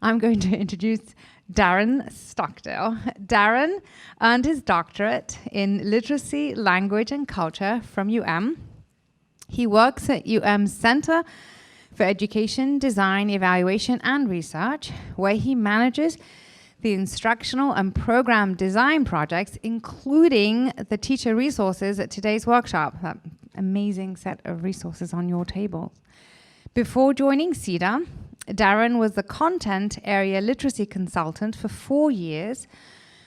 I'm going to introduce Darin Stockdill. Darin earned his doctorate in literacy, language, and culture from UM. He works at UM's Center for Education, Design, Evaluation, and Research, where he manages the instructional and program design projects, including the teacher resources at today's workshop. That amazing set of resources on your table. Before joining CEDA, Darin was the content area literacy consultant for 4 years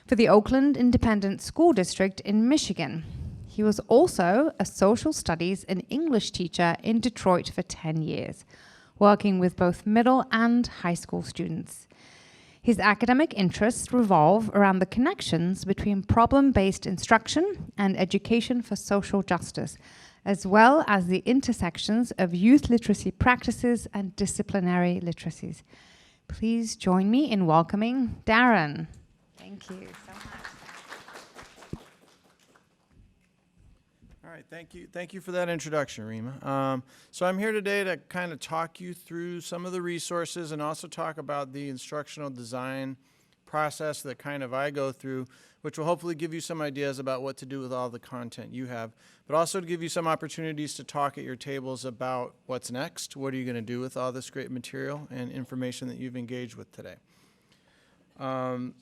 for the Oakland Independent School District in Michigan. He was also a social studies and English teacher in Detroit for 10 years, working with both middle and high school students. His academic interests revolve around the connections between problem-based instruction and education for social justice, as well as the intersections of youth literacy practices and disciplinary literacies. Please join me in welcoming Darin. Thank you so much. All right, thank you for that introduction, Rima. So I'm here today to kind of talk you through some of the resources and also talk about the instructional design process that kind of I go through, which will hopefully give you some ideas about what to do with all the content you have, but also to give you some opportunities to talk at your tables about what's next, what are you going to do with all this great material and information that you've engaged with today.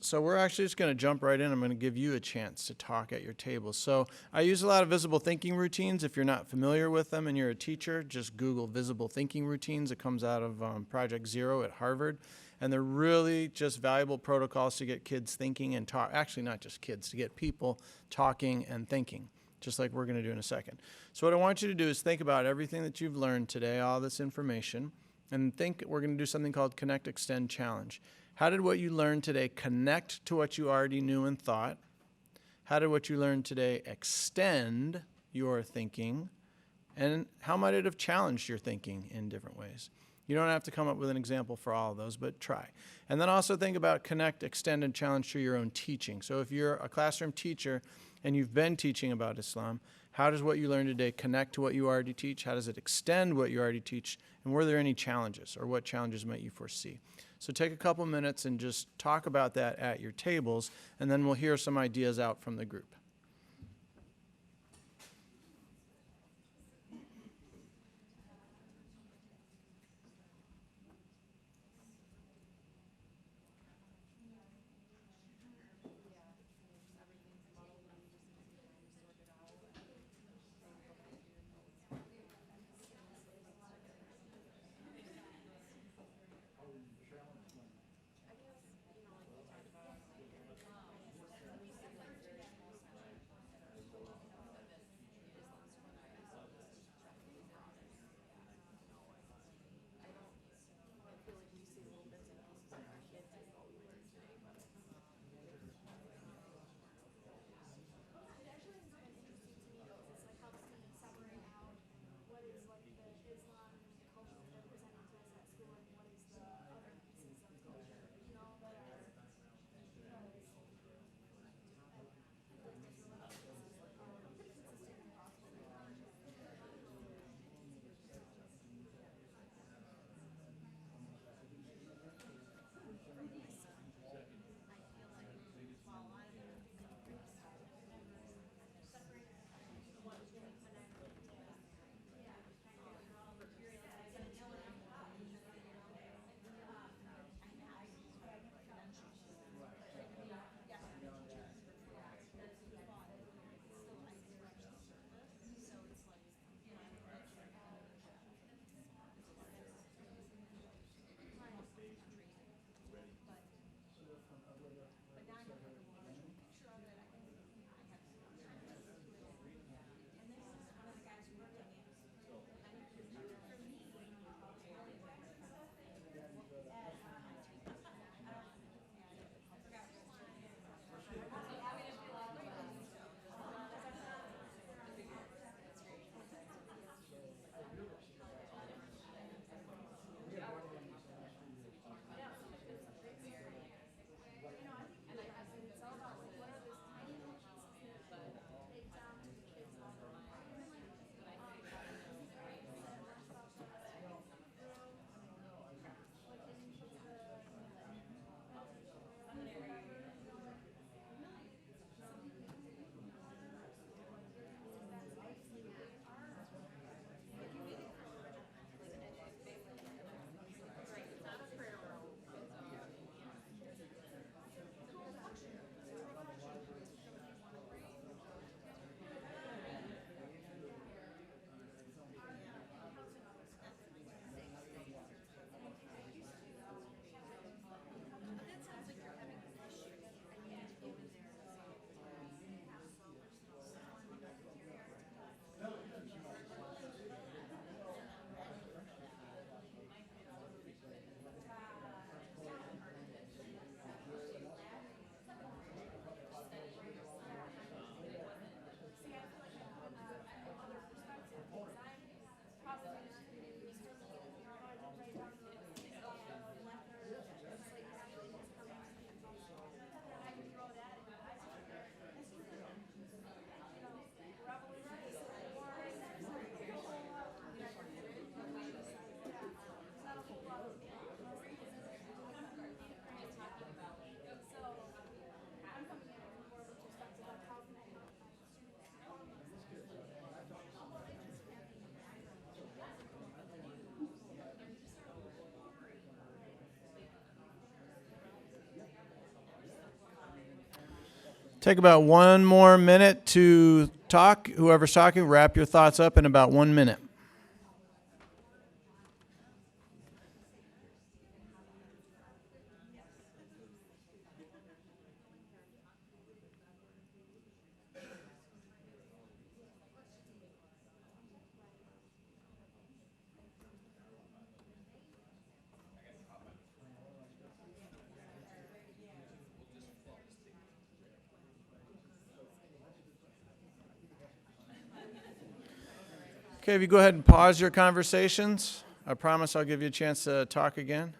So we're actually just going to jump right in. I'm going to give you a chance to talk at your table. So I use a lot of visible thinking routines. If you're not familiar with them and you're a teacher, just Google visible thinking routines. It comes out of Project Zero at Harvard. And they're really just valuable protocols to get kids thinking and talk. Actually, not just kids, to get people talking and thinking, just like we're going to do in a second. So what I want you to do is think about everything that you've learned today, all this information, and think we're going to do something called Connect, Extend, Challenge. How did what you learned today connect to what you already knew and thought? How did what you learned today extend your thinking? And how might it have challenged your thinking in different ways? You don't have to come up with an example for all of those, but try. And then also think about connect, extend, and challenge to your own teaching. So if you're a classroom teacher and you've been teaching about Islam, how does what you learned today connect to what you already teach? How does it extend what you already teach? And were there any challenges, or what challenges might you foresee? So take a couple minutes and just talk about that at your tables, and then we'll hear some ideas out from the group. Take about 1 more minute to talk. Whoever's talking, wrap your thoughts up in about 1 minute. Okay, if you go ahead and pause your conversations, I promise I'll give you a chance to talk again.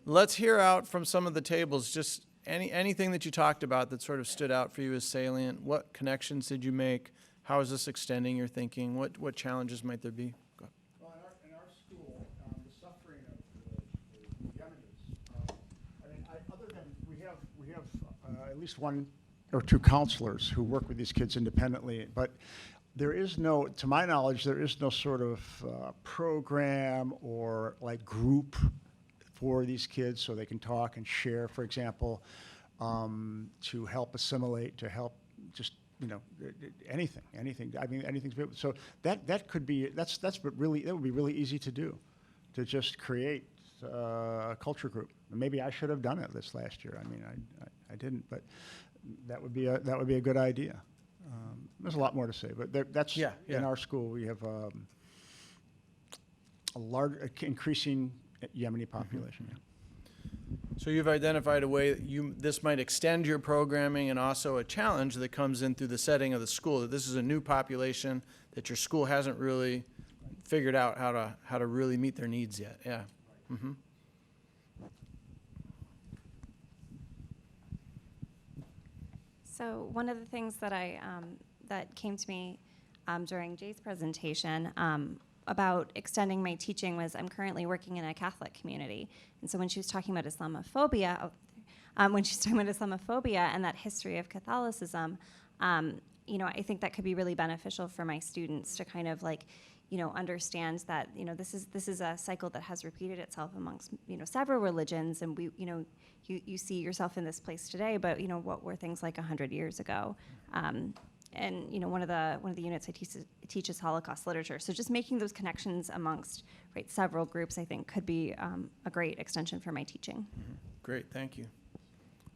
Let's hear out from some of the tables, just anything that you talked about that sort of stood out for you as salient. What connections did you make? How is this extending your thinking? What challenges might there be? Go ahead. Well, in our school, the suffering of the Yemenis, other than we have at least one or two counselors who work with these kids independently, but there is no, to my knowledge, there is no sort of program or like group for these kids so they can talk and share, for example, to help assimilate, to help just, anything. I mean, anything. So that could be, that would be really easy to do, to just create a culture group. And maybe I should have done it this last year. I mean, I didn't, but that would be a good idea. There's a lot more to say, but that's in our school. We have a large, increasing Yemeni population. Mm-hmm. So you've identified a way that this might extend your programming, and also a challenge that comes in through the setting of the school. That this is a new population that your school hasn't really figured out how to really meet their needs yet. Yeah. Mm-hmm. So one of the things that that came to me during Jay's presentation about extending my teaching was I'm currently working in a Catholic community, and so when she was talking about Islamophobia, and that history of Catholicism, I think that could be really beneficial for my students to kind of understand that this is a cycle that has repeated itself amongst several religions, and you see yourself in this place today, but what were things like 100 years ago? And one of the units I teach is Holocaust literature. So just making those connections amongst several groups, I think, could be a great extension for my teaching. Mm-hmm. Great, thank you.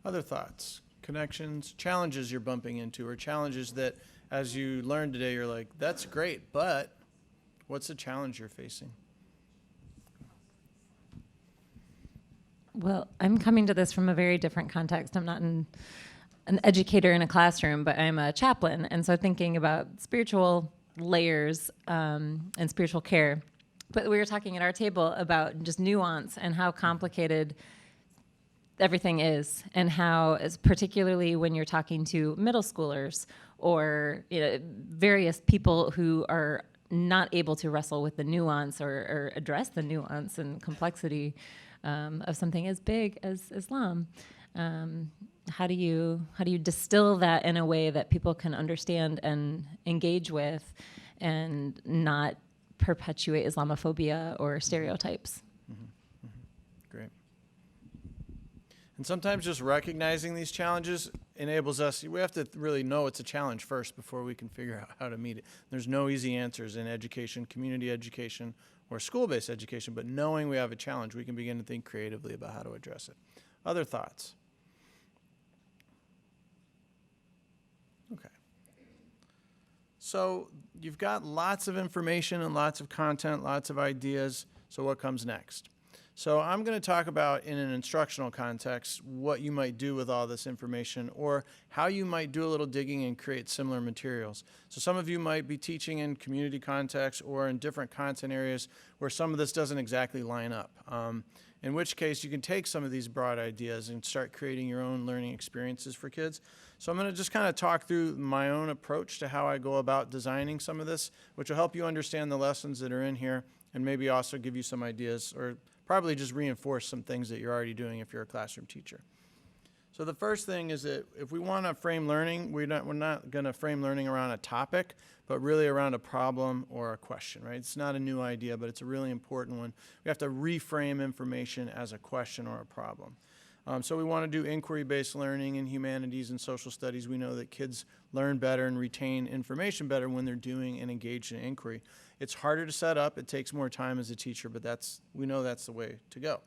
Other thoughts, connections, challenges you're bumping into, or challenges that, as you learned today, you're like, that's great, but what's the challenge you're facing? Well, I'm coming to this from a very different context. I'm not an educator in a classroom, but I'm a chaplain. And so thinking about spiritual layers and spiritual care. But we were talking at our table about just nuance and how complicated everything is, and how, particularly when you're talking to middle schoolers or various people who are not able to wrestle with the nuance or address the nuance and complexity of something as big as Islam. How do you distill that in a way that people can understand and engage with, and not perpetuate Islamophobia or stereotypes? Mm-hmm. Mm-hmm. Great. And sometimes just recognizing these challenges enables us, we have to really know it's a challenge first before we can figure out how to meet it. There's no easy answers in education, community education, or school-based education, but knowing we have a challenge, we can begin to think creatively about how to address it. Other thoughts? Okay. So you've got lots of information and lots of content, lots of ideas. So what comes next? So I'm going to talk about, in an instructional context, what you might do with all this information, or how you might do a little digging and create similar materials. So some of you might be teaching in community contexts or in different content areas where some of this doesn't exactly line up. In which case you can take some of these broad ideas and start creating your own learning experiences for kids. So I'm going to just kind of talk through my own approach to how I go about designing some of this, which will help you understand the lessons that are in here, and maybe also give you some ideas, or probably just reinforce some things that you're already doing if you're a classroom teacher. So the first thing is that if we want to frame learning, we're not going to frame learning around a topic, but really around a problem or a question, right? It's not a new idea, but it's a really important one. We have to reframe information as a question or a problem. So we want to do inquiry-based learning in humanities and social studies. We know that kids learn better and retain information better when they're doing and engaged in inquiry. It's harder to set up. It takes more time as a teacher, but we know that's the way to go.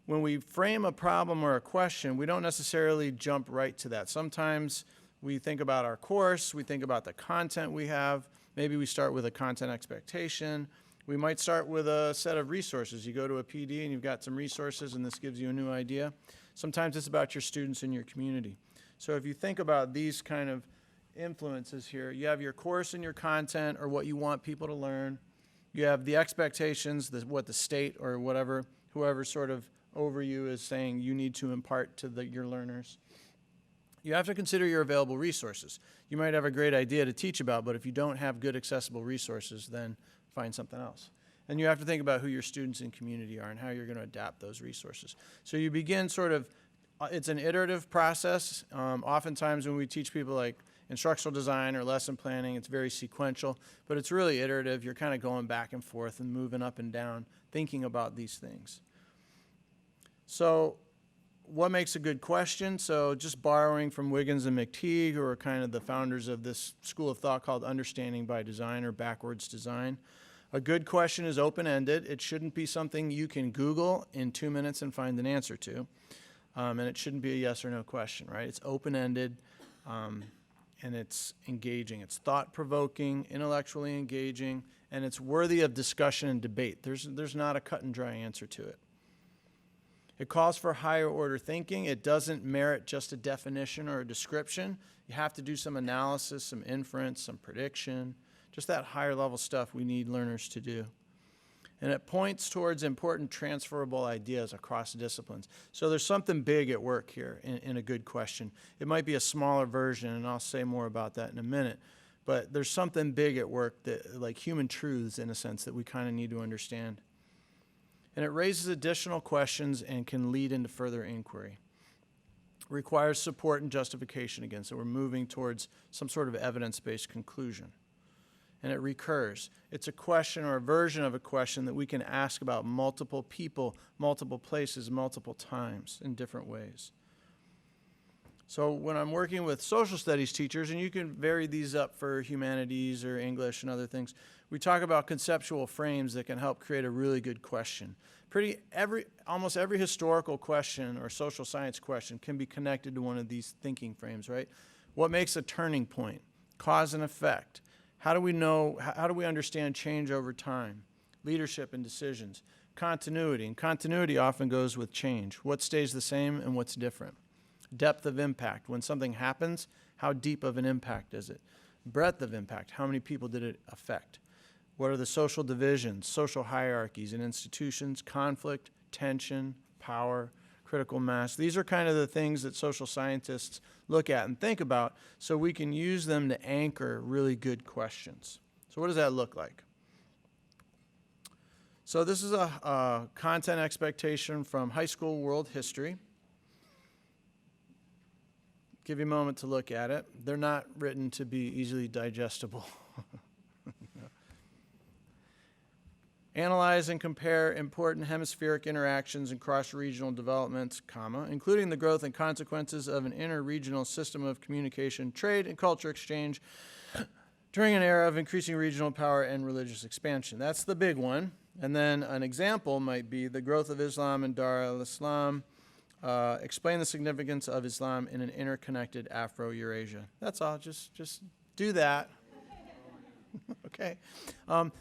When we frame a problem or a question, we don't necessarily jump right to that. Sometimes we think about our course, we think about the content we have. Maybe we start with a content expectation. We might start with a set of resources. You go to a PD and you've got some resources and this gives you a new idea. Sometimes it's about your students and your community. So if you think about these kind of influences here, you have your course and your content or what you want people to learn. You have the expectations, what the state or whoever sort of over you is saying you need to impart to your learners. You have to consider your available resources. You might have a great idea to teach about, but if you don't have good accessible resources, then find something else. And you have to think about who your students and community are and how you're going to adapt those resources. So you begin sort of, it's an iterative process. Oftentimes when we teach people like instructional design or lesson planning, it's very sequential, but it's really iterative. You're kind of going back and forth and moving up and down, thinking about these things. So what makes a good question? So just borrowing from Wiggins and McTeague, who are kind of the founders of this school of thought called understanding by design or backwards design. A good question is open-ended. It shouldn't be something you can Google in 2 minutes and find an answer to. And it shouldn't be a yes or no question, right? It's open-ended and it's engaging. It's thought-provoking, intellectually engaging, and it's worthy of discussion and debate. There's not a cut and dry answer to it. It calls for higher order thinking. It doesn't merit just a definition or a description. You have to do some analysis, some inference, some prediction, just that higher level stuff we need learners to do. And it points towards important transferable ideas across disciplines. So there's something big at work here in a good question. It might be a smaller version, and I'll say more about that in a minute. But there's something big at work, that, like human truths in a sense, that we kind of need to understand. And it raises additional questions and can lead into further inquiry. Requires support and justification again, so we're moving towards some sort of evidence-based conclusion. And it recurs. It's a question or a version of a question that we can ask about multiple people, multiple places, multiple times in different ways. So when I'm working with social studies teachers, and you can vary these up for humanities or English and other things, we talk about conceptual frames that can help create a really good question. Almost every historical question or social science question can be connected to one of these thinking frames, right? What makes a turning point? Cause and effect. How do we understand change over time? Leadership and decisions. Continuity, and continuity often goes with change. What stays the same and what's different? Depth of impact. When something happens, how deep of an impact is it? Breadth of impact. How many people did it affect? What are the social divisions, social hierarchies in institutions, conflict, tension, power, critical mass? These are kind of the things that social scientists look at and think about so we can use them to anchor really good questions. So what does that look like? So this is a content expectation from high school world history. Give you a moment to look at it. They're not written to be easily digestible. Analyze and compare important hemispheric interactions and cross-regional developments, including the growth and consequences of an inter-regional system of communication, trade, and culture exchange during an era of increasing regional power and religious expansion. That's the big one. And then an example might be the growth of Islam and Dar al-Islam. Explain the significance of Islam in an interconnected Afro-Eurasia. That's all. Just do that. Okay.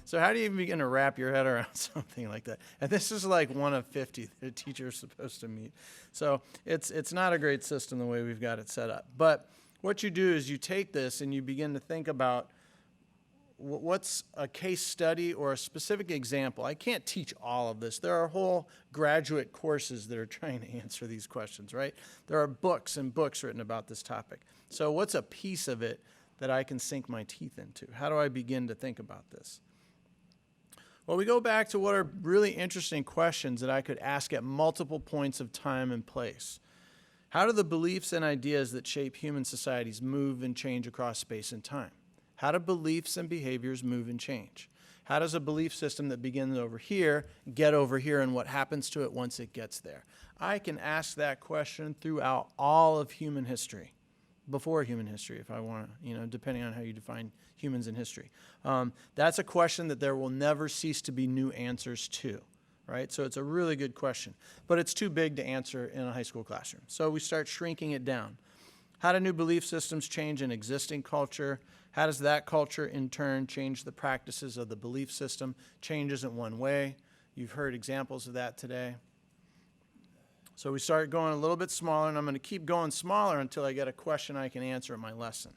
So how do you even begin to wrap your head around something like that? And this is like one of 50 that a teacher is supposed to meet. So it's not a great system the way we've got it set up. But what you do is you take this and you begin to think about what's a case study or a specific example. I can't teach all of this. There are whole graduate courses that are trying to answer these questions, right? There are books and books written about this topic. So what's a piece of it that I can sink my teeth into? How do I begin to think about this? Well, we go back to what are really interesting questions that I could ask at multiple points of time and place. How do the beliefs and ideas that shape human societies move and change across space and time? How do beliefs and behaviors move and change? How does a belief system that begins over here get over here, and what happens to it once it gets there? I can ask that question throughout all of human history, before human history, if I want to, depending on how you define humans in history. That's a question that there will never cease to be new answers to, right? So it's a really good question, but it's too big to answer in a high school classroom. So we start shrinking it down. How do new belief systems change an existing culture? How does that culture in turn change the practices of the belief system? Change isn't one way. You've heard examples of that today. So we start going a little bit smaller, and I'm going to keep going smaller until I get a question I can answer in my lesson.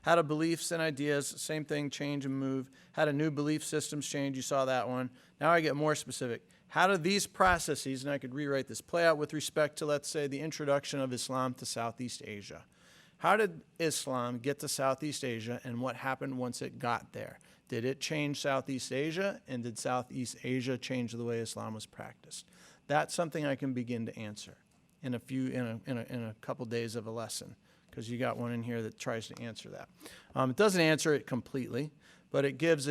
How do beliefs and ideas, same thing, change and move? How do new belief systems change? You saw that one. Now I get more specific. How do these processes, and I could rewrite this, play out with respect to, let's say, the introduction of Islam to Southeast Asia? How did Islam get to Southeast Asia, and what happened once it got there? Did it change Southeast Asia, and did Southeast Asia change the way Islam was practiced? That's something I can begin to answer in a couple days of a lesson, because you got one in here that tries to answer that. It doesn't answer it completely, but it gives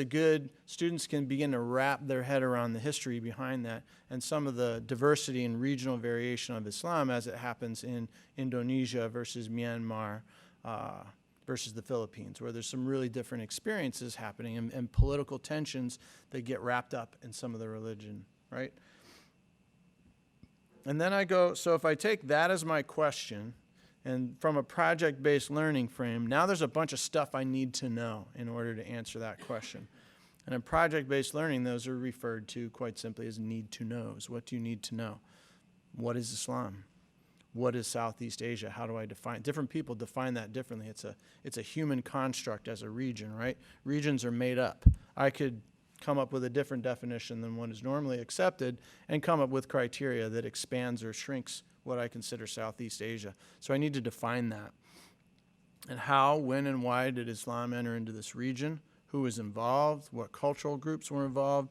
students can begin to wrap their head around the history behind that and some of the diversity and regional variation of Islam as it happens in Indonesia versus Myanmar versus the Philippines, where there's some really different experiences happening and political tensions that get wrapped up in some of the religion, right? And then I go, so if I take that as my question, and from a project-based learning frame, now there's a bunch of stuff I need to know in order to answer that question. And in project-based learning, those are referred to quite simply as need-to-knows. What do you need to know? What is Islam? What is Southeast Asia? How do I define? Different people define that differently. It's a human construct as a region, right? Regions are made up. I could come up with a different definition than what is normally accepted and come up with criteria that expands or shrinks what I consider Southeast Asia. So I need to define that. And how, when, and why did Islam enter into this region? Who was involved? What cultural groups were involved?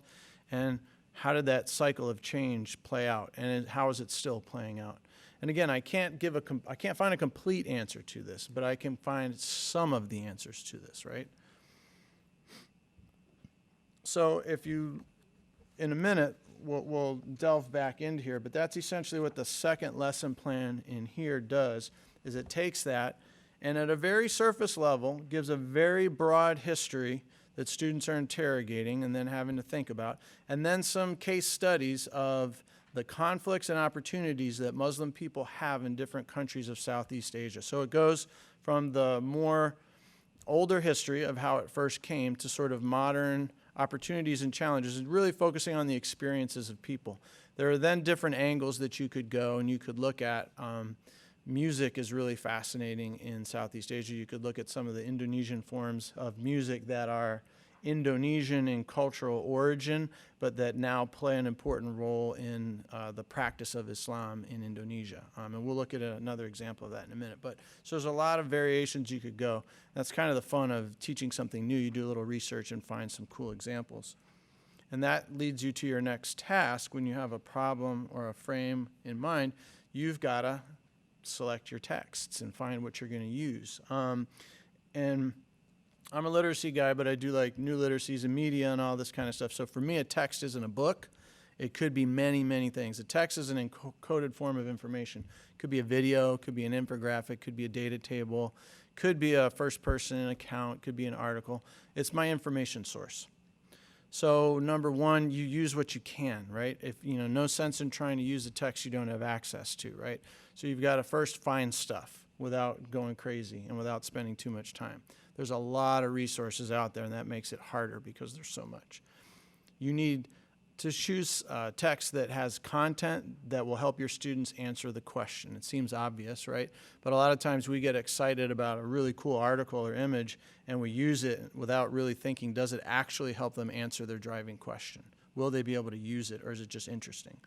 And how did that cycle of change play out? And how is it still playing out? And again, I can't find a complete answer to this, but I can find some of the answers to this, right? So in a minute, we'll delve back into here, but that's essentially what the second lesson plan in here does, is it takes that and at a very surface level gives a very broad history that students are interrogating and then having to think about, and then some case studies of the conflicts and opportunities that Muslim people have in different countries of Southeast Asia. So it goes from the more older history of how it first came to sort of modern opportunities and challenges, and really focusing on the experiences of people. There are then different angles that you could go and you could look at. Music is really fascinating in Southeast Asia. You could look at some of the Indonesian forms of music that are Indonesian in cultural origin, but that now play an important role in the practice of Islam in Indonesia. And we'll look at another example of that in a minute. But so there's a lot of variations you could go. That's kind of the fun of teaching something new. You do a little research and find some cool examples. And that leads you to your next task. When you have a problem or a frame in mind, you've got to select your texts and find what you're going to use. And I'm a literacy guy, but I do like new literacies and media and all this kind of stuff. So for me, a text isn't a book. It could be many, many things. A text is an encoded form of information. It could be a video, could be an infographic, could be a data table, could be a first-person account, could be an article. It's my information source. So number one, you use what you can, right? If no sense in trying to use a text you don't have access to, right? So you've got to first find stuff without going crazy and without spending too much time. There's a lot of resources out there, and that makes it harder because there's so much. You need to choose text that has content that will help your students answer the question. It seems obvious, right? But a lot of times we get excited about a really cool article or image, and we use it without really thinking, does it actually help them answer their driving question? Will they be able to use it, or is it just interesting?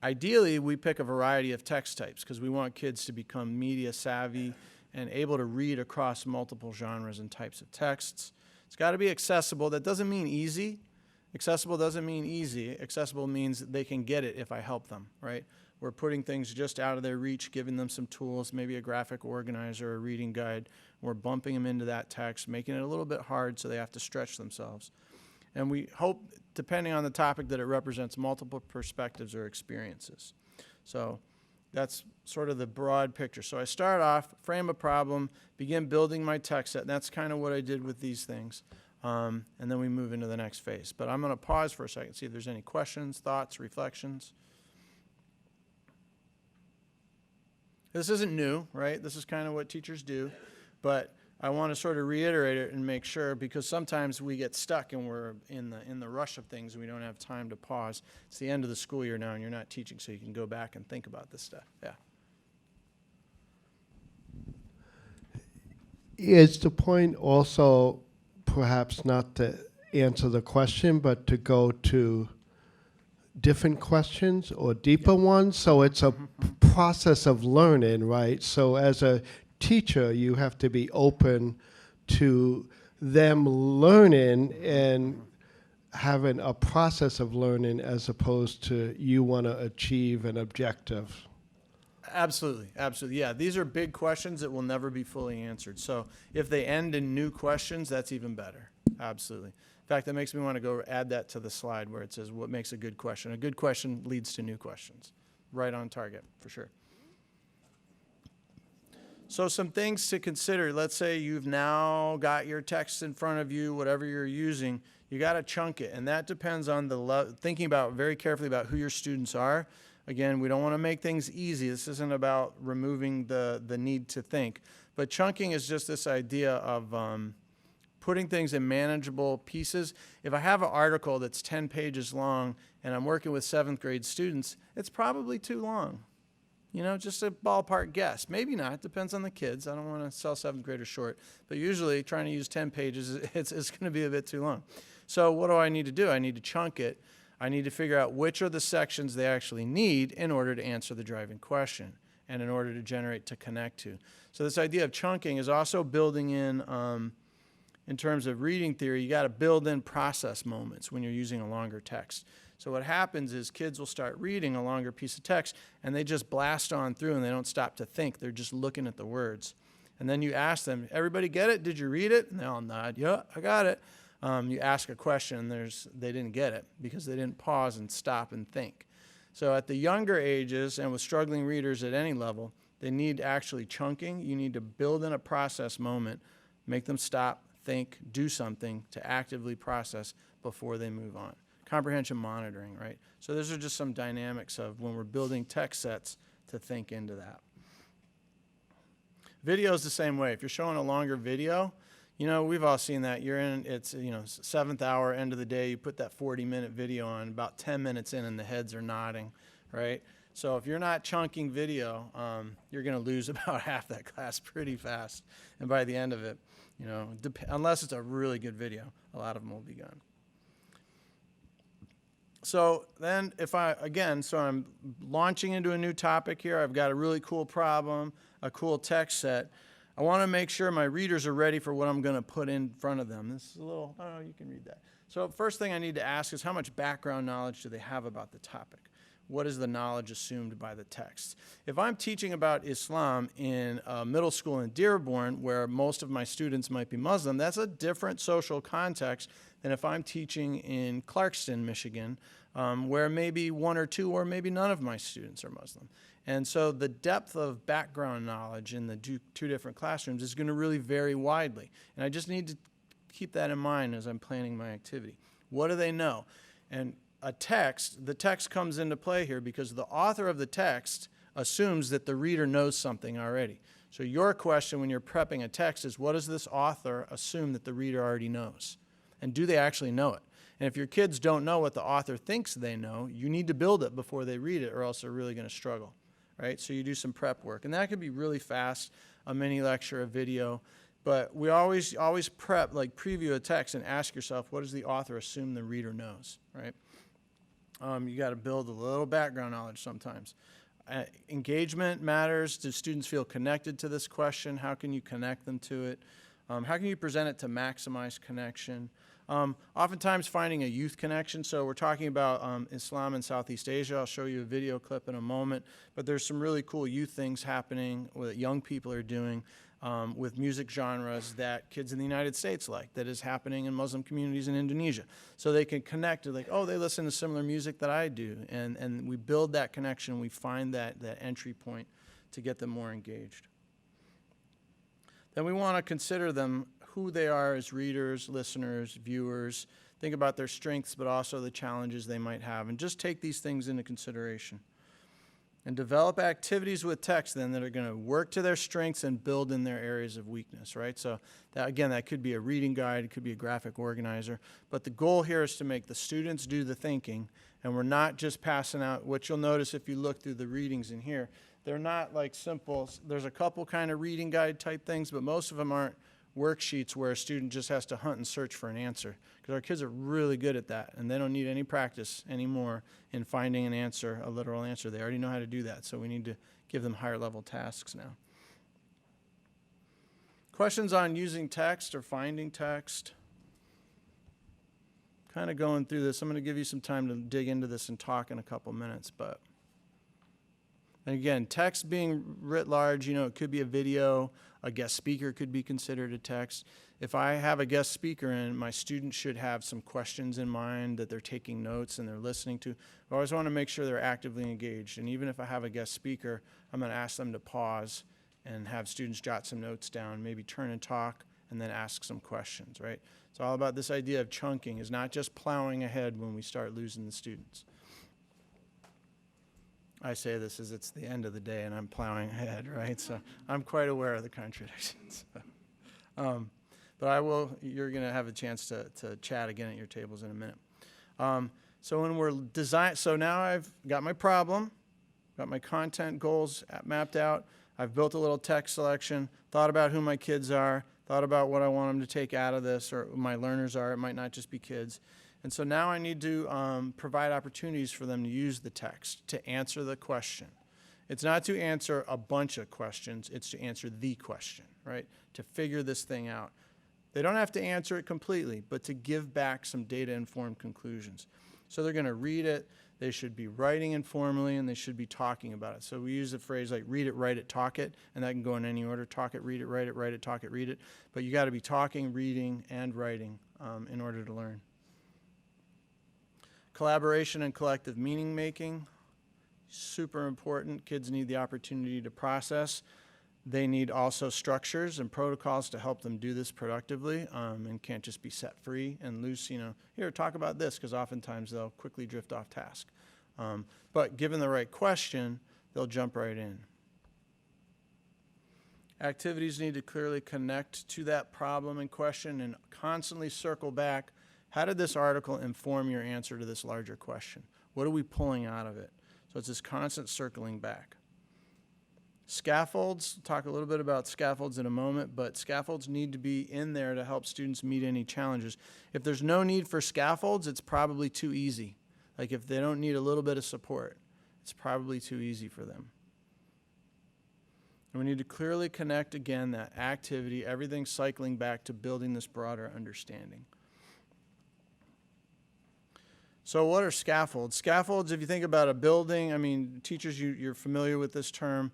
Ideally, we pick a variety of text types because we want kids to become media savvy and able to read across multiple genres and types of texts. It's got to be accessible. That doesn't mean easy. Accessible doesn't mean easy. Accessible means they can get it if I help them, right? We're putting things just out of their reach, giving them some tools, maybe a graphic organizer, a reading guide. We're bumping them into that text, making it a little bit hard so they have to stretch themselves. And we hope, depending on the topic, that it represents multiple perspectives or experiences. So that's sort of the broad picture. So I start off, frame a problem, begin building my text set, and that's kind of what I did with these things. And then we move into the next phase. But I'm going to pause for a second, see if there's any questions, thoughts, reflections. This isn't new, right? This is kind of what teachers do. But I want to sort of reiterate it and make sure, because sometimes we get stuck and we're in the rush of things and we don't have time to pause. It's the end of the school year now and you're not teaching, so you can go back and think about this stuff. Yeah. Is the point also perhaps not to answer the question, but to go to different questions or deeper ones? So it's a process of learning, right? So as a teacher, you have to be open to them learning and having a process of learning as opposed to you want to achieve an objective. Absolutely, absolutely. Yeah, these are big questions that will never be fully answered. So if they end in new questions, that's even better. Absolutely. In fact, that makes me want to go add that to the slide where it says what makes a good question. A good question leads to new questions. Right on target, for sure. So some things to consider. Let's say you've now got your text in front of you, whatever you're using. You got to chunk it, and that depends on thinking about very carefully about who your students are. Again, we don't want to make things easy. This isn't about removing the need to think. But chunking is just this idea of putting things in manageable pieces. If I have an article that's 10 pages long and I'm working with 7th grade students, it's probably too long. You know, just a ballpark guess. Maybe not. Depends on the kids. I don't want to sell 7th graders short. But usually trying to use 10 pages, it's going to be a bit too long. So what do I need to do? I need to chunk it. I need to figure out which are the sections they actually need in order to answer the driving question and in order to generate to connect to. So this idea of chunking is also building in terms of reading theory, you got to build in process moments when you're using a longer text. So what happens is kids will start reading a longer piece of text and they just blast on through and they don't stop to think. They're just looking at the words. And then you ask them, everybody get it? Did you read it? And they all nod, yeah, I got it. You ask a question and they didn't get it because they didn't pause and stop and think. So at the younger ages and with struggling readers at any level, they need actually chunking. You need to build in a process moment, make them stop, think, do something to actively process before they move on. Comprehension monitoring, right? So those are just some dynamics of when we're building text sets to think into that. Video is the same way. If you're showing a longer video, you know, we've all seen that. You're in, it's, you know, 7th hour, end of the day, you put that 40-minute video on, about 10 minutes in and the heads are nodding, right? So if you're not chunking video, you're going to lose about half that class pretty fast. And by the end of it, you know, unless it's a really good video, a lot of them will be gone. So then I'm launching into a new topic here. I've got a really cool problem, a cool text set. I want to make sure my readers are ready for what I'm going to put in front of them. This is a little, oh, you can read that. So first thing I need to ask is how much background knowledge do they have about the topic? What is the knowledge assumed by the text? If I'm teaching about Islam in middle school in Dearborn, where most of my students might be Muslim, that's a different social context than if I'm teaching in Clarkston, Michigan, where maybe 1 or 2 or maybe none of my students are Muslim. And so the depth of background knowledge in the two different classrooms is going to really vary widely. And I just need to keep that in mind as I'm planning my activity. What do they know? And the text comes into play here because the author of the text assumes that the reader knows something already. So your question when you're prepping a text is, what does this author assume that the reader already knows? And do they actually know it? And if your kids don't know what the author thinks they know, you need to build it before they read it or else they're really going to struggle, right? So you do some prep work. And that can be really fast, a mini lecture, a video. But we always prep, like preview a text and ask yourself, what does the author assume the reader knows, right? You got to build a little background knowledge sometimes. Engagement matters. Do students feel connected to this question? How can you connect them to it? How can you present it to maximize connection? Oftentimes finding a youth connection. So we're talking about Islam in Southeast Asia. I'll show you a video clip in a moment. But there's some really cool youth things happening that young people are doing. with music genres that kids in the United States like, that is happening in Muslim communities in Indonesia. So they can connect to, like, oh, they listen to similar music that I do. And we build that connection. We find that entry point to get them more engaged. Then we want to consider them, who they are as readers, listeners, viewers. Think about their strengths, but also the challenges they might have. And just take these things into consideration. And develop activities with text then that are going to work to their strengths and build in their areas of weakness, right? So that, again, that could be a reading guide, it could be a graphic organizer. But the goal here is to make the students do the thinking, and we're not just passing out. What you'll notice if you look through the readings in here, they're not like simple. There's a couple kind of reading guide type things, but most of them aren't worksheets where a student just has to hunt and search for an answer, because our kids are really good at that, and they don't need any practice anymore in finding an answer, a literal answer. They already know how to do that, so we need to give them higher level tasks now. Questions on using text or finding text? Kind of going through this. I'm going to give you some time to dig into this and talk in a couple minutes, but and again, text being writ large, you know, it could be a video, a guest speaker could be considered a text. If I have a guest speaker in, my students should have some questions in mind that they're taking notes and they're listening to. I always want to make sure they're actively engaged. And even if I have a guest speaker, I'm going to ask them to pause and have students jot some notes down, maybe turn and talk, and then ask some questions, right? It's all about this idea of chunking, is not just plowing ahead when we start losing the students. I say this as it's the end of the day and I'm plowing ahead, right? So I'm quite aware of the contradictions. But you're going to have a chance to chat again at your tables in a minute. So when we're so now I've got my problem, got my content goals mapped out. I've built a little text selection, thought about who my kids are, thought about what I want them to take out of this, or who my learners are. It might not just be kids. And so now I need to provide opportunities for them to use the text to answer the question. It's not to answer a bunch of questions, it's to answer the question, right? To figure this thing out. They don't have to answer it completely, but to give back some data-informed conclusions. So they're going to read it, they should be writing informally, and they should be talking about it. So we use the phrase like read it, write it, talk it, and that can go in any order. Talk it, write it, talk it, read it. But you got to be talking, reading, and writing in order to learn. Collaboration and collective meaning making, super important. Kids need the opportunity to process. They need also structures and protocols to help them do this productively, and can't just be set free and loose, you know, here, talk about this, because oftentimes they'll quickly drift off task. But given the right question, they'll jump right in. Activities need to clearly connect to that problem in question and constantly circle back. How did this article inform your answer to this larger question? What are we pulling out of it? So it's this constant circling back. Scaffolds, talk a little bit about scaffolds in a moment, but scaffolds need to be in there to help students meet any challenges. If there's no need for scaffolds, it's probably too easy. Like if they don't need a little bit of support, it's probably too easy for them. And we need to clearly connect, again, that activity, everything cycling back to building this broader understanding. So what are scaffolds? Scaffolds, if you think about a building, I mean, teachers, you're familiar with this term.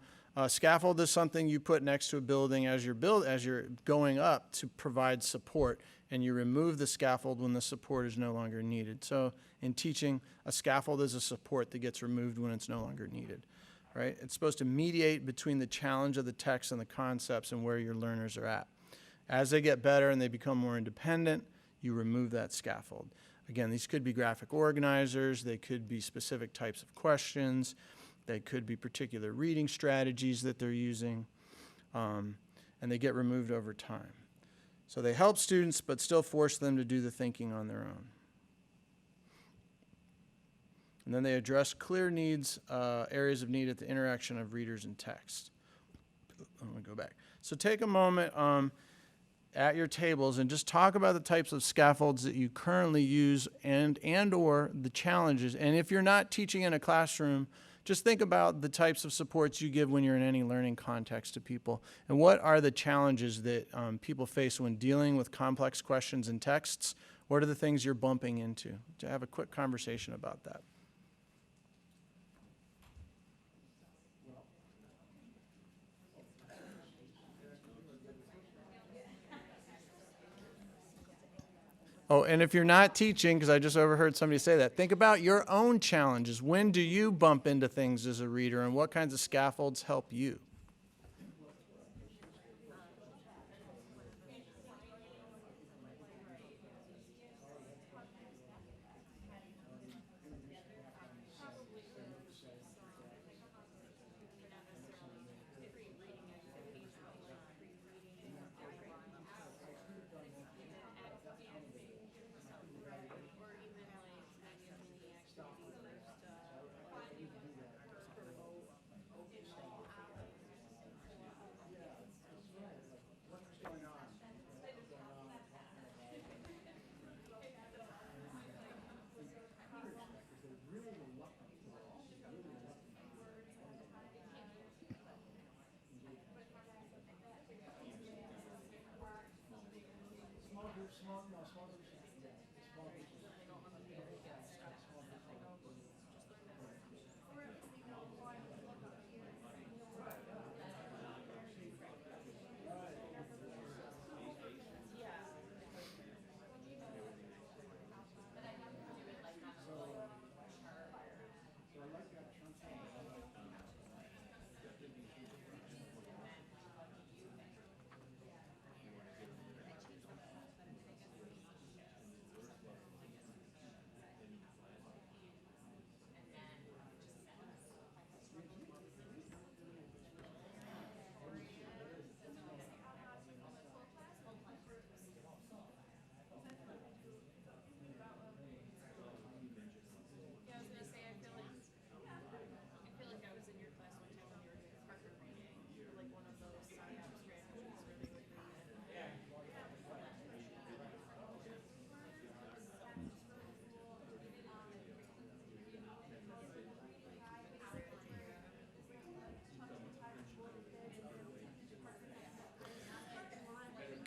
Scaffold is something you put next to a building as you're going up to provide support, and you remove the scaffold when the support is no longer needed. So in teaching, a scaffold is a support that gets removed when it's no longer needed, right? It's supposed to mediate between the challenge of the text and the concepts and where your learners are at. As they get better and they become more independent, you remove that scaffold. Again, these could be graphic organizers, they could be specific types of questions, they could be particular reading strategies that they're using, and they get removed over time. So they help students, but still force them to do the thinking on their own. And then they address clear needs, areas of need at the interaction of readers and text. I'm going to go back. So take a moment at your tables and just talk about the types of scaffolds that you currently use and or the challenges. And if you're not teaching in a classroom, just think about the types of supports you give when you're in any learning context to people. And what are the challenges that people face when dealing with complex questions and texts? What are the things you're bumping into? To have a quick conversation about that. Oh, and if you're not teaching, because I just overheard somebody say that, think about your own challenges. When do you bump into things as a reader, and what kinds of scaffolds help you?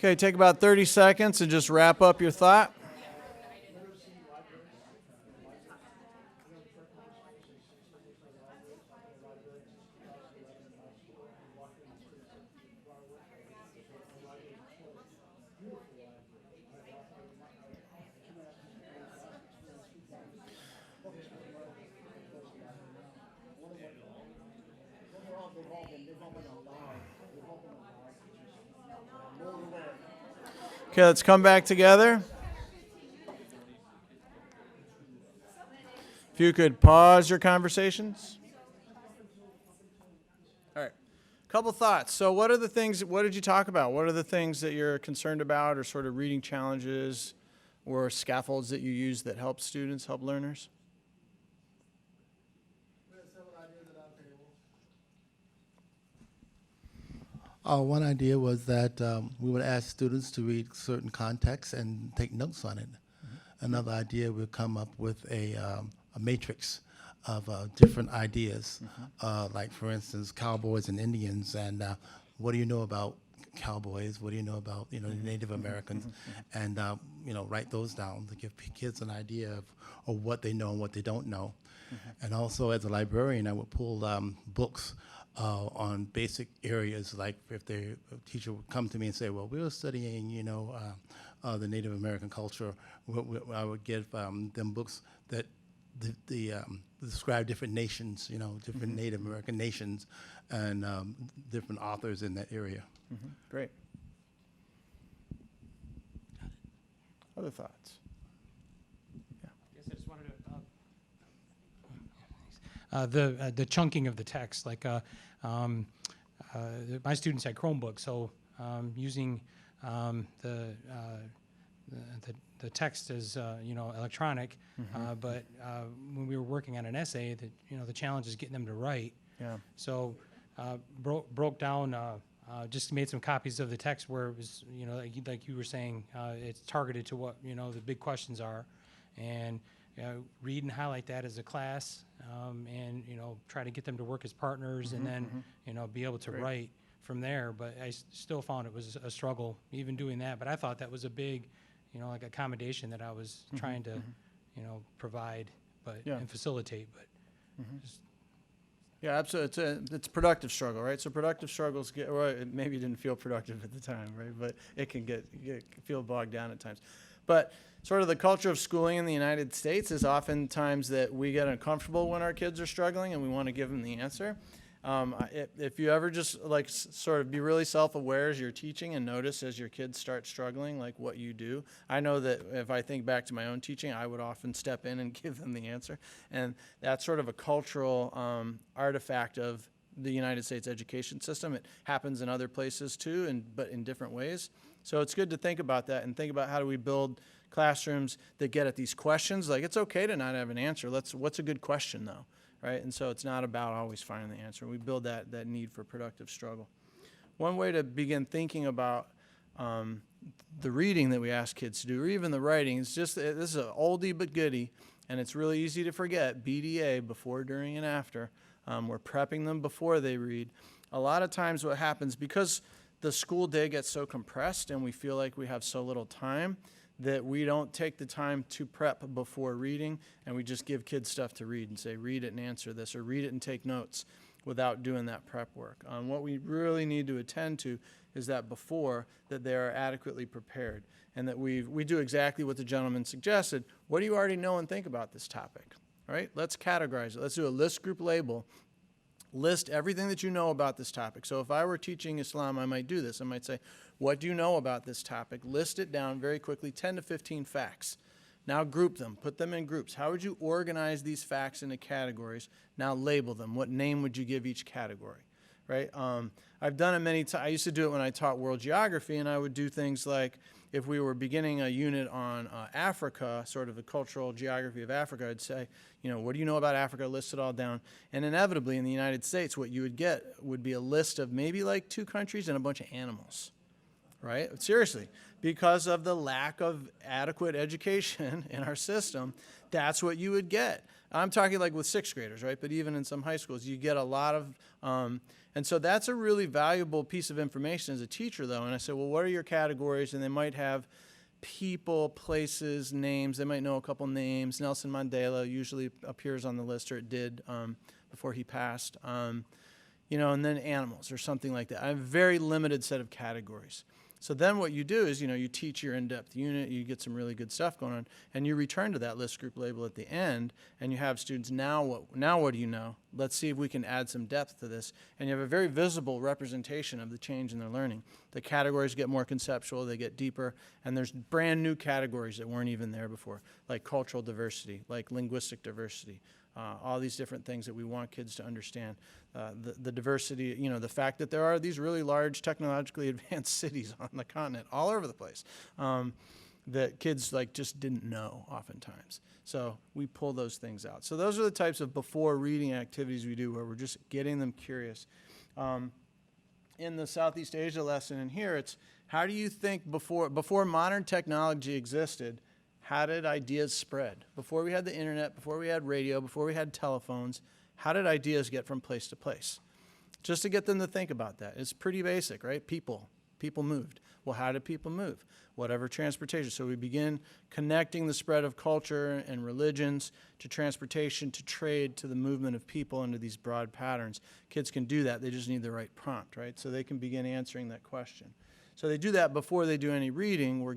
Okay, take about 30 seconds and just wrap up your thought. Okay, let's come back together. If you could pause your conversations. All right. Couple thoughts. So what did you talk about? What are the things that you're concerned about, or sort of reading challenges or scaffolds that you use that help students, help learners? One idea was that we would ask students to read certain contexts and take notes on it. Another idea would come up with a matrix of different ideas, like, for instance, cowboys and Indians, and what do you know about cowboys? What do you know about the Native Americans? And write those down to give kids an idea of what they know and what they don't know. And also, as a librarian, I would pull books on basic areas, like if a teacher would come to me and say, well, we were studying, the Native American culture, I would give them books that describe different nations, different Native American nations, and different authors in that area. Great. Other thoughts? Yes, I just wanted to the chunking of the text, like my students had Chromebooks, so using the text as electronic, but when we were working on an essay, the challenge is getting them to write. Yeah. So broke down. Just made some copies of the text where it was, like you were saying, it's targeted to what the big questions are, and read and highlight that as a class, and try to get them to work as partners, and then be able to write from there. But I still found it was a struggle even doing that. But I thought that was a big, like accommodation that I was trying to, provide, and facilitate. But just, Yeah, absolutely. It's a productive struggle, right? So productive struggles maybe you didn't feel productive at the time, right? But it can feel bogged down at times. But sort of the culture of schooling in the United States is oftentimes that we get uncomfortable when our kids are struggling and we want to give them the answer. If you ever just like sort of be really self-aware as you're teaching and notice as your kids start struggling, like what you do. I know that if I think back to my own teaching, I would often step in and give them the answer. And that's sort of a cultural artifact of the United States education system. It happens in other places too, but in different ways. So it's good to think about that and think about how do we build classrooms that get at these questions. Like, it's okay to not have an answer. What's a good question though? Right? And so it's not about always finding the answer. We build that need for productive struggle. One way to begin thinking about the reading that we ask kids to do, or even the writing, is just, this is an oldie but goodie, and it's really easy to forget, BDA, before, during, and after. We're prepping them before they read. A lot of times what happens, because the school day gets so compressed and we feel like we have so little time, that we don't take the time to prep before reading, and we just give kids stuff to read and say, read it and answer this, or read it and take notes without doing that prep work. What we really need to attend to is that before, that they are adequately prepared, and that we do exactly what the gentleman suggested. What do you already know and think about this topic? All right, let's categorize it. Let's do a list group label. List everything that you know about this topic. So if I were teaching Islam, I might do this. I might say, what do you know about this topic? List it down very quickly, 10 to 15 facts. Now group them, put them in groups. How would you organize these facts into categories? Now label them. What name would you give each category? Right? I've done it many times. I used to do it when I taught world geography, and I would do things like, if we were beginning a unit on Africa, sort of the cultural geography of Africa, I'd say, what do you know about Africa? List it all down. And inevitably in the United States, what you would get would be a list of maybe like 2 countries and a bunch of animals, right? Seriously, because of the lack of adequate education in our system, that's what you would get. I'm talking like with 6th graders, right? But even in some high schools, you get a lot of, and so that's a really valuable piece of information as a teacher, though. And I said, well, what are your categories? And they might have people, places, names. They might know a couple names. Nelson Mandela usually appears on the list, or it did before he passed. And then animals or something like that. I have a very limited set of categories. So then what you do is, you teach your in-depth unit, you get some really good stuff going on, and you return to that list group label at the end, and you have students, now what do you know? Let's see if we can add some depth to this. And you have a very visible representation of the change in their learning. The categories get more conceptual, they get deeper, and there's brand new categories that weren't even there before, like cultural diversity, like linguistic diversity, all these different things that we want kids to understand. The diversity, the fact that there are these really large technologically advanced cities on the continent all over the place that kids just didn't know oftentimes. So we pull those things out. So those are the types of before reading activities we do where we're just getting them curious. In the Southeast Asia lesson in here, it's how do you think before modern technology existed, how did ideas spread? Before we had the internet, before we had radio, before we had telephones, how did ideas get from place to place? Just to get them to think about that. It's pretty basic, right? People moved. Well, how did people move? Whatever transportation. So we begin connecting the spread of culture and religions to transportation, to trade, to the movement of people into these broad patterns. Kids can do that. They just need the right prompt, right? So they can begin answering that question. So they do that before they do any reading. We're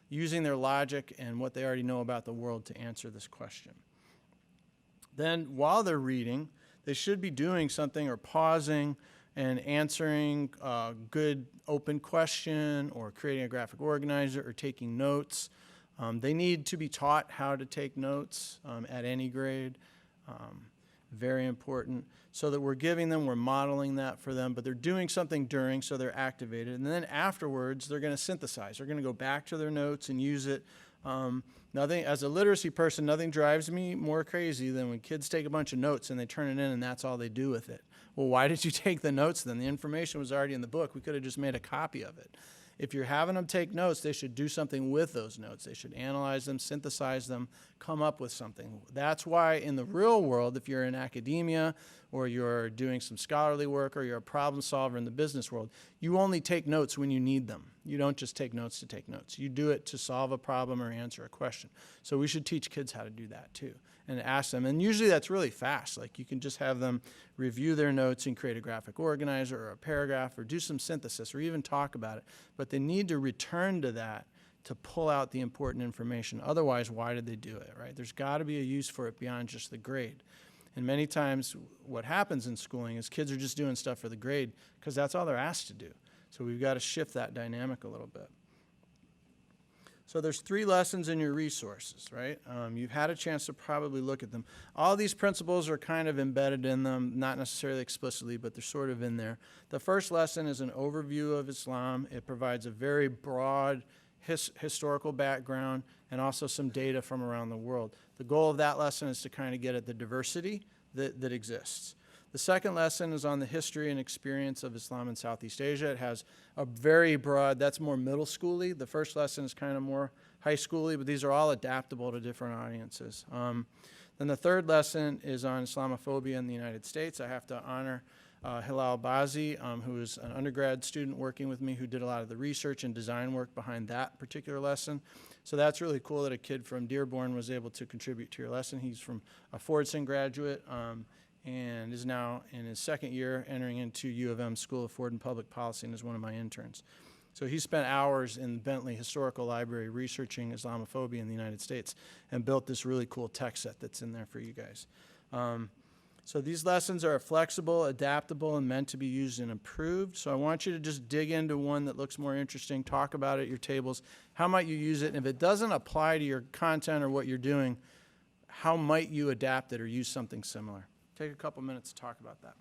using their logic and what they already know about the world to answer this question. Then while they're reading, they should be doing something or pausing and answering a good open question or creating a graphic organizer or taking notes. They need to be taught how to take notes at any grade. Very important. So that we're modeling that for them, but they're doing something during, so they're activated. And then afterwards, they're going to synthesize. They're going to go back to their notes and use it. As a literacy person, nothing drives me more crazy than when kids take a bunch of notes and they turn it in and that's all they do with it. Well, why did you take the notes then? The information was already in the book. We could have just made a copy of it. If you're having them take notes, they should do something with those notes. They should analyze them, synthesize them, come up with something. That's why in the real world, if you're in academia or you're doing some scholarly work or you're a problem solver in the business world, you only take notes when you need them. You don't just take notes to take notes. You do it to solve a problem or answer a question. So we should teach kids how to do that too and ask them. And usually that's really fast. Like you can just have them review their notes and create a graphic organizer or a paragraph or do some synthesis or even talk about it. But they need to return to that to pull out the important information. Otherwise, why did they do it, right? There's got to be a use for it beyond just the grade. And many times what happens in schooling is kids are just doing stuff for the grade because that's all they're asked to do. So we've got to shift that dynamic a little bit. So there's 3 lessons in your resources, right? You've had a chance to probably look at them. All these principles are kind of embedded in them, not necessarily explicitly, but they're sort of in there. The first lesson is an overview of Islam. It provides a very broad historical background and also some data from around the world. The goal of that lesson is to kind of get at the diversity that exists. The second lesson is on the history and experience of Islam in Southeast Asia. It has a very broad, that's more middle schooly. The first lesson is kind of more high schooly, but these are all adaptable to different audiences. Then the third lesson is on Islamophobia in the United States. I have to honor Hilal Bazi, who is an undergrad student working with me who did a lot of the research and design work behind that particular lesson. So that's really cool that a kid from Dearborn was able to contribute to your lesson. He's from a Fordson graduate and is now in his second year entering into U of M School of Foreign Public Policy and is one of my interns. So he spent hours in Bentley Historical Library researching Islamophobia in the United States and built this really cool text set that's in there for you guys. So these lessons are flexible, adaptable, and meant to be used and improved. So I want you to just dig into one that looks more interesting, talk about it at your tables. How might you use it? And if it doesn't apply to your content or what you're doing, how might you adapt it or use something similar? Take a couple minutes to talk about that.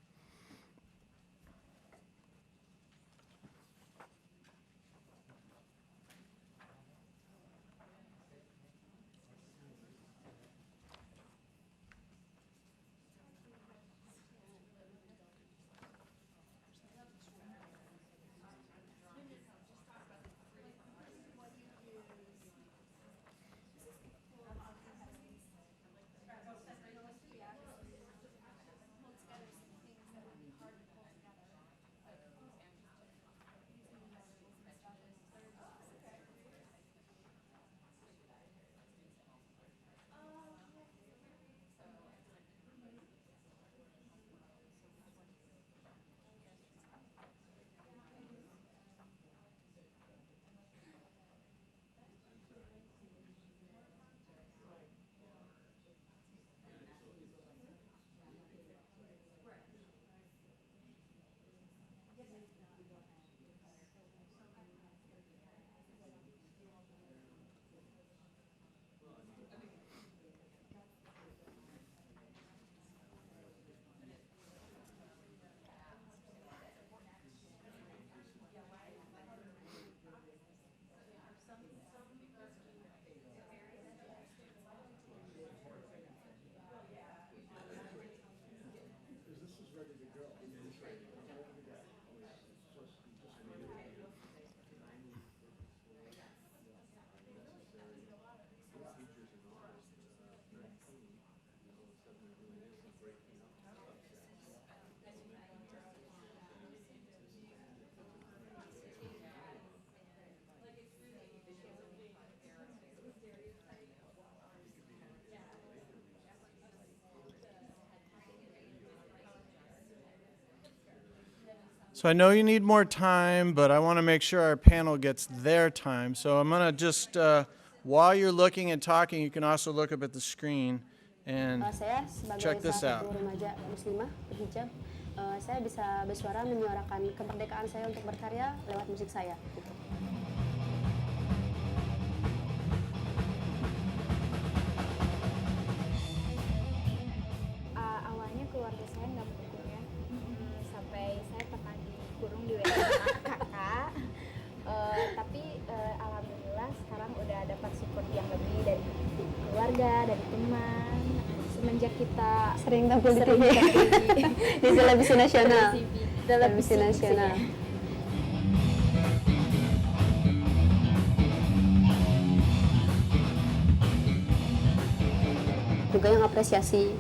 So I know you need more time, but I want to make sure our panel gets their time. So I'm going to just, while you're looking and talking, you can also look up at the screen and check this out. Remaja muslimah berhijab, saya bisa bersuara menyuarakan kemerdekaan saya untuk berkarya lewat musik saya. Awalnya keluarga saya nggak mendukung ya, sampai saya pernah dikurung di WA kakak. Tapi alhamdulillah sekarang udah dapat support yang lebih dari keluarga, dari teman. Semenjak kita sering tampil di TV di televisi nasional. Televisi nasional. Juga yang apresiasi,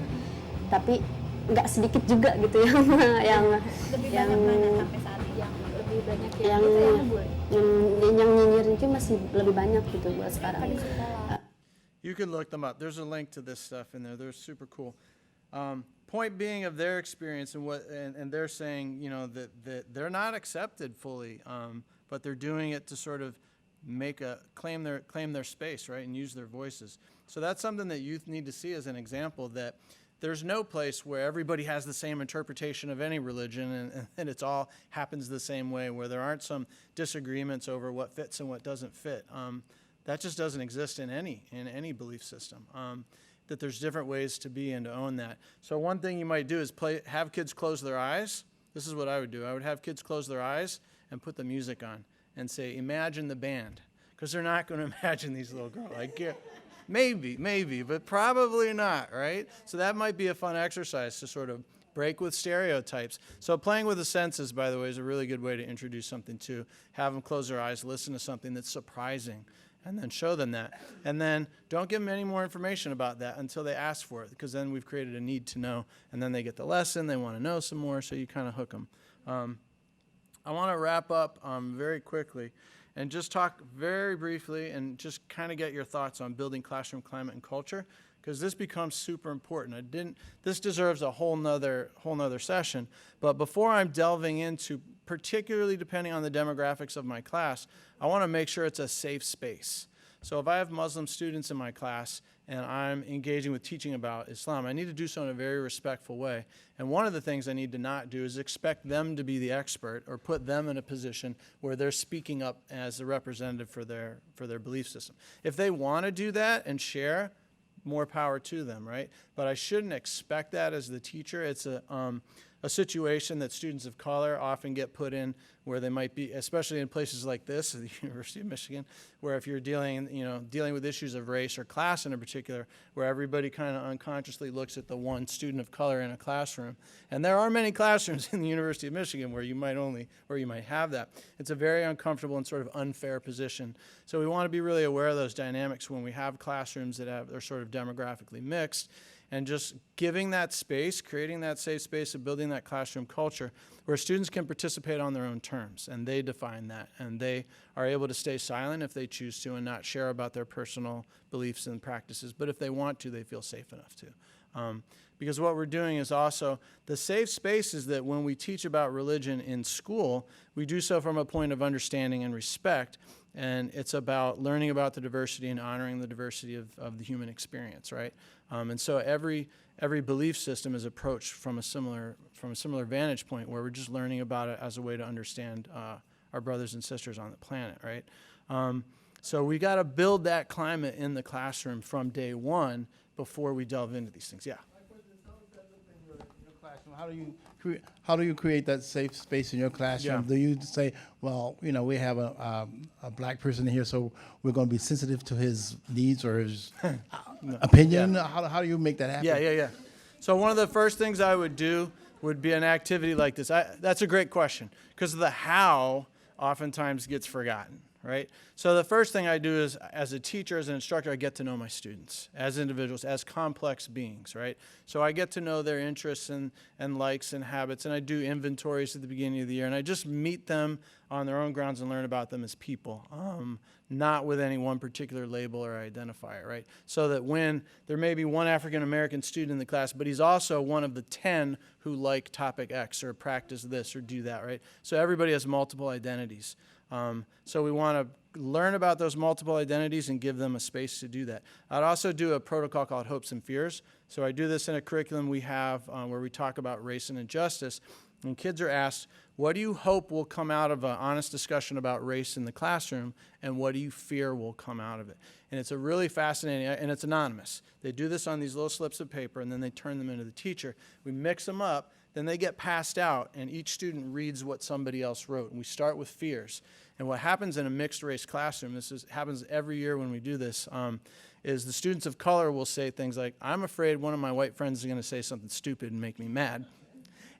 tapi nggak sedikit juga gitu yang lebih banyak mana sampai saat ini yang lebih banyak yang nyinyirin itu masih lebih banyak gitu buat sekarang. You can look them up. There's a link to this stuff in there. They're super cool. Point being of their experience and they're saying, you know, that they're not accepted fully, but they're doing it to sort of claim their space, right, and use their voices. So that's something that youth need to see as an example, that there's no place where everybody has the same interpretation of any religion and it's all happens the same way, where there aren't some disagreements over what fits and what doesn't fit. That just doesn't exist in any belief system. That there's different ways to be and to own that. So one thing you might do is have kids close their eyes. This is what I would do. I would have kids close their eyes and put the music on and say, imagine the band. Because they're not going to imagine these little girls. Maybe, but probably not, right? So that might be a fun exercise to sort of break with stereotypes. So playing with the senses, by the way, is a really good way to introduce something to. Have them close their eyes, listen to something that's surprising, and then show them that. And then don't give them any more information about that until they ask for it, because then we've created a need to know, and then they get the lesson, they want to know some more, so you kind of hook them. I want to wrap up very quickly and just talk very briefly and just kind of get your thoughts on building classroom climate and culture, because this becomes super important. This deserves a whole nother session, but before I'm delving into, particularly depending on the demographics of my class, I want to make sure it's a safe space. So if I have Muslim students in my class and I'm engaging with teaching about Islam, I need to do so in a very respectful way. And one of the things I need to not do is expect them to be the expert or put them in a position where they're speaking up as a representative for their belief system. If they want to do that and share, more power to them, right? But I shouldn't expect that as the teacher. It's a situation that students of color often get put in, where they might be, especially in places like this, at the University of Michigan, where if you're dealing with issues of race or class in a particular, where everybody kind of unconsciously looks at the one student of color in a classroom. And there are many classrooms in the University of Michigan where you might have that. It's a very uncomfortable and sort of unfair position. So we want to be really aware of those dynamics when we have classrooms that are sort of demographically mixed. And just giving that space, creating that safe space, and building that classroom culture where students can participate on their own terms, and they define that, and they are able to stay silent if they choose to and not share about their personal beliefs and practices, but if they want to, they feel safe enough to. Because what we're doing is also, the safe space is that when we teach about religion in school, we do so from a point of understanding and respect, and it's about learning about the diversity and honoring the diversity of the human experience, right? And so every belief system is approached from a similar vantage point, where we're just learning about it as a way to understand our brothers and sisters on the planet, right? So we got to build that climate in the classroom from day one before we delve into these things. Yeah. How do you create that safe space in your classroom? Yeah. Do you say, well, we have a black person here, so we're going to be sensitive to his needs or his opinion? Yeah. How do you make that happen? Yeah. So one of the first things I would do would be an activity like this. That's a great question, because the how oftentimes gets forgotten, right? So the first thing I do is, as a teacher, as an instructor, I get to know my students as individuals, as complex beings, right? So I get to know their interests and likes and habits, and I do inventories at the beginning of the year, and I just meet them on their own grounds and learn about them as people, not with any one particular label or identifier, right? So that when there may be one African-American student in the class, but he's also one of the 10 who like topic X or practice this or do that, right? So everybody has multiple identities. So we want to learn about those multiple identities and give them a space to do that. I'd also do a protocol called Hopes and Fears. So I do this in a curriculum we have where we talk about race and injustice. And kids are asked, what do you hope will come out of an honest discussion about race in the classroom, and what do you fear will come out of it? And it's a really fascinating, and it's anonymous. They do this on these little slips of paper, and then they turn them into the teacher. We mix them up, then they get passed out, and each student reads what somebody else wrote. And we start with fears. And what happens in a mixed race classroom, happens every year when we do this, is the students of color will say things like, I'm afraid one of my white friends is going to say something stupid and make me mad.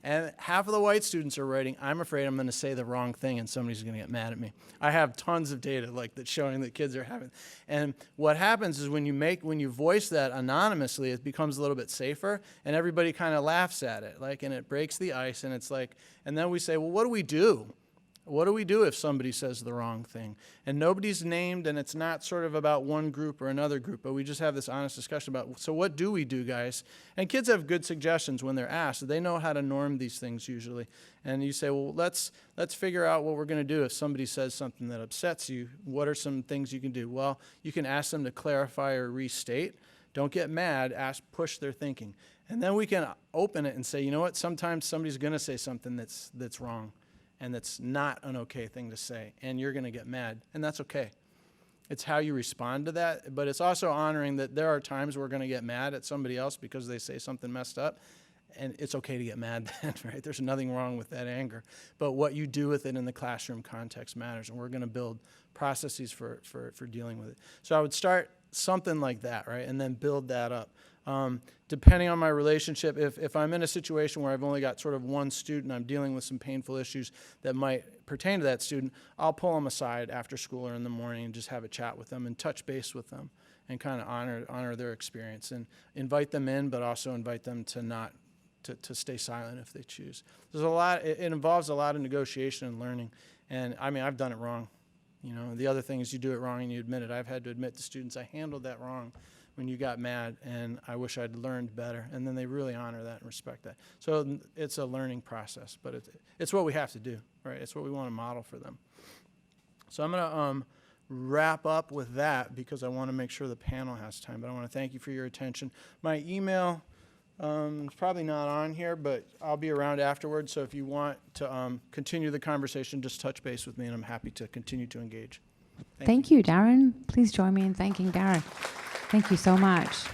And half of the white students are writing, I'm afraid I'm going to say the wrong thing and somebody's going to get mad at me. I have tons of data like that showing that kids are having. And what happens is when you voice that anonymously, it becomes a little bit safer, and everybody kind of laughs at it, and it breaks the ice, and it's like, and then we say, well, what do we do? what do we do if somebody says the wrong thing? And nobody's named, and it's not sort of about one group or another group, but we just have this honest discussion about, so what do we do, guys? And kids have good suggestions when they're asked. They know how to norm these things usually. And you say, well, let's figure out what we're going to do if somebody says something that upsets you. What are some things you can do? Well, you can ask them to clarify or restate. Don't get mad. Push their thinking. And then we can open it and say, you know what? Sometimes somebody's going to say something that's wrong, and that's not an okay thing to say, and you're going to get mad, and that's okay. It's how you respond to that, but it's also honoring that there are times we're going to get mad at somebody else because they say something messed up, and it's okay to get mad then, right? There's nothing wrong with that anger, but what you do with it in the classroom context matters, and we're going to build processes for dealing with it. So I would start something like that, right, and then build that up. Depending on my relationship, if I'm in a situation where I've only got sort of one student, I'm dealing with some painful issues that might pertain to that student, I'll pull them aside after school or in the morning and just have a chat with them and touch base with them and kind of honor their experience and invite them in, but also invite them to stay silent if they choose. There's a lot. It involves a lot of negotiation and learning, and I mean, I've done it wrong. You know, the other thing is you do it wrong and you admit it. I've had to admit to students I handled that wrong when you got mad, and I wish I'd learned better. And then they really honor that and respect that. So it's a learning process, but it's what we have to do, right? It's what we want to model for them. So I'm going to wrap up with that because I want to make sure the panel has time. But I want to thank you for your attention. My email is probably not on here, but I'll be around afterwards. So if you want to continue the conversation, just touch base with me, and I'm happy to continue to engage. Thank you, Darin. Please join me in thanking Darin. Thank you so much.